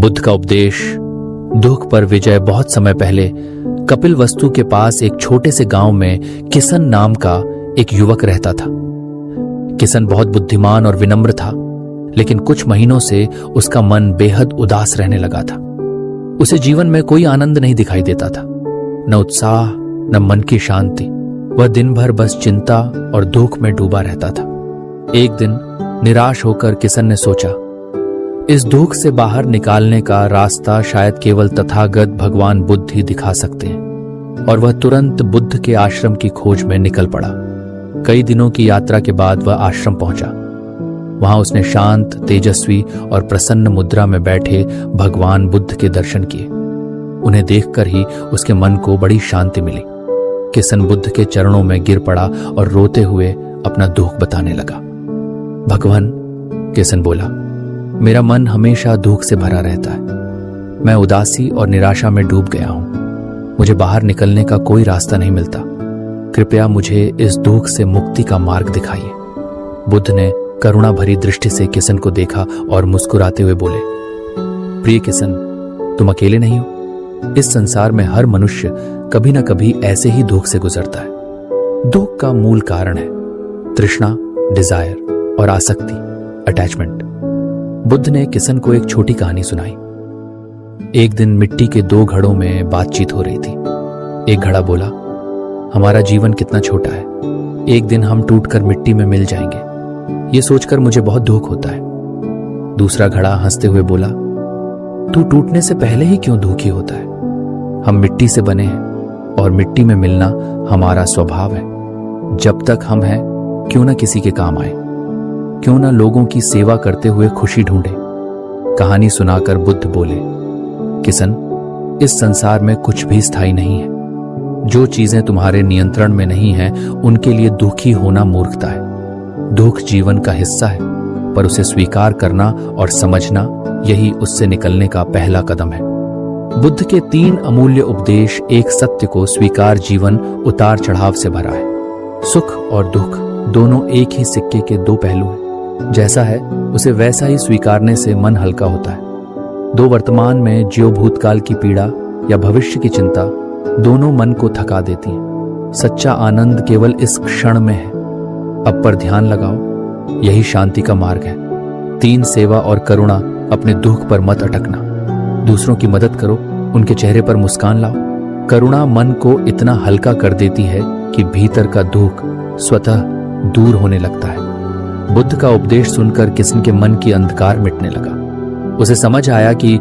बुद्ध का उपदेश। दुख पर विजय। बहुत समय पहले कपिलवस्तु के पास एक छोटे से गांव में किसन नाम का एक युवक रहता था। किसन बहुत बुद्धिमान और विनम्र था, लेकिन कुछ महीनों से उसका मन बेहद उदास रहने लगा था। उसे जीवन में कोई आनंद नहीं दिखाई देता था, न उत्साह न मन की शांति। वह दिन भर बस चिंता और दुख में डूबा रहता था। एक दिन निराश होकर किसन ने सोचा, इस दुख से बाहर निकालने का रास्ता शायद केवल तथागत भगवान बुद्ध ही दिखा सकते हैं। और वह तुरंत बुद्ध के आश्रम की खोज में निकल पड़ा। कई दिनों की यात्रा के बाद वह आश्रम पहुंचा। वहां उसने शांत, तेजस्वी और प्रसन्न मुद्रा में बैठे भगवान बुद्ध के दर्शन किए। उन्हें देखकर ही उसके मन को बड़ी शांति मिली। किसन बुद्ध के चरणों में गिर पड़ा और रोते हुए अपना दुख बताने लगा। भगवान, किसन बोला, मेरा मन हमेशा दुख से भरा रहता है। मैं उदासी और निराशा में डूब गया हूं। मुझे बाहर निकलने का कोई रास्ता नहीं मिलता। कृपया मुझे इस दुख से मुक्ति का मार्ग दिखाइए। बुद्ध ने करुणा भरी दृष्टि से किसन को देखा और मुस्कुराते हुए बोले, प्रिय किसन, तुम अकेले नहीं हो। इस संसार में हर मनुष्य कभी न कभी ऐसे ही दुख से गुजरता है। दुख का मूल कारण है तृष्णा, डिजायर और आसक्ति, अटैचमेंट। बुद्ध ने किसन को एक छोटी कहानी सुनाई। एक दिन मिट्टी के दो घड़ों में बातचीत हो रही थी। एक घड़ा बोला, हमारा जीवन कितना छोटा है। एक दिन हम टूटकर मिट्टी में मिल जाएंगे, ये सोचकर मुझे बहुत दुख होता है। दूसरा घड़ा हंसते हुए बोला, तू टूटने से पहले ही क्यों दुखी होता है। हम मिट्टी से बने हैं और मिट्टी में मिलना हमारा स्वभाव है। जब तक हम हैं, क्यों ना किसी के काम आए, क्यों ना लोगों की सेवा करते हुए खुशी ढूंढे। कहानी सुनाकर बुद्ध बोले, किसन, इस संसार में कुछ भी स्थायी नहीं है। जो चीजें तुम्हारे नियंत्रण में नहीं हैं, उनके लिए दुखी होना मूर्खता है। दुख जीवन का हिस्सा है, पर उसे स्वीकार करना और समझना, यही उससे निकलने का पहला कदम है। बुद्ध के 3 अमूल्य उपदेश एक सत्य को स्वीकार जीवन उतार चढ़ाव से भरा है। सुख और दुख दोनों एक ही सिक्के के 2 पहलू हैं। जैसा है उसे वैसा ही स्वीकारने से मन हल्का होता है। दो वर्तमान में ज्यो भूतकाल की पीड़ा या भविष्य की चिंता, दोनों मन को थका देती हैं। सच्चा आनंद केवल इस क्षण में है। अब पर ध्यान लगाओ, यही शांति का मार्ग है। 3 सेवा और करुणा। अपने दुख पर मत अटकना। दूसरों की मदद करो, उनके चेहरे पर मुस्कान लाओ। करुणा मन को इतना हल्का कर देती है कि भीतर का दुख स्वतः दूर होने लगता है। बुद्ध का उपदेश सुनकर किसन के मन की अंधकार मिटने लगा। उसे समझ आया कि